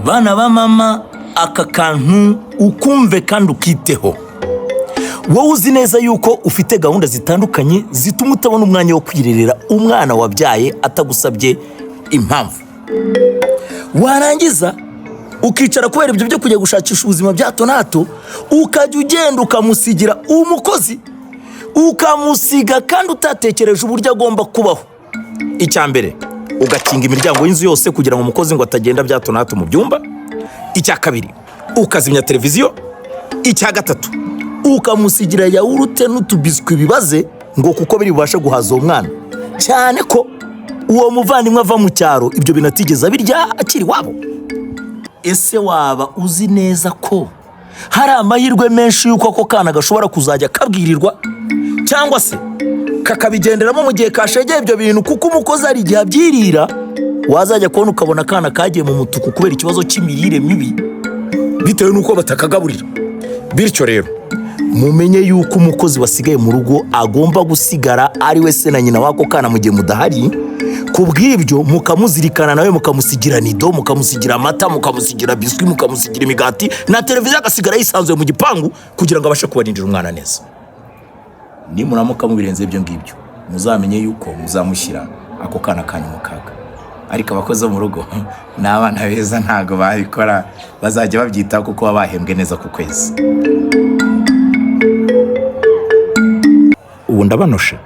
bana ba mama aka kantu ukumve kandi ukiteho. Wowe uzi neza yuko ufite gahunda zitandukanye zituma utabona umwanya wo kwirerera umwana wabyaye atagusabye impamvu. Warangiza ukicara kubera ibyo byo kujya gushakisha ubuzima bya hato na hato, ukajya ugenda ukamusigira umukozi, ukamusiga kandi utatekereje uburyo agomba kubaho. Icya mbere ugakinga imiryango y'inzu yose kugira ngo umukozi ngo atagenda bya hato na hato mu byumba. Icya kabiri ukazimya televiziyo. Icya gatatu ukamusigira yawurute n'utubiswi bibaze ngo kuko biri bubashe guhaza umwana, cyane ko uwo muvandimwe ava mu cyaro ibyo binatigeza birya akiri wabo. Ese waba uzi neza ko hari amahirwe menshi yuko ako kana gashobora kuzajya kabwirirwa cyangwa se kakabigenderamo mu gihe kashegeye ibyo bintu, kuko umukozi ari igihe abyirira wazajya kubona ukabona akana kagiye mu mutuku kubera ikibazo cy'imirire mibi bitewe n'uko batakagaburira. Bityo rero mumenye yuko umukozi wasigaye mu rugo agomba gusigara ari we se na nyina wako kana mu gihe mudahari. Kubw'ibyo mukamuzirikana nawe, mukamusigira nido, mukamusigira amata, mukamusigira biswi, mukamusigira imigati na televiziyo agasigara yisanzuye mu gipangu kugira ngo abashe kubarindira umwana neza. Nimuramuka mubirenze ibyo ngibyo muzamenye yuko muzamushyira ako kana kanyu mu kaga. Ariko abakozi bo mu rugo n'abana beza ntago babikora, bazajya babyitaho kuko baba bahembwe neza ku kwezi. Ubu ndabanoshe.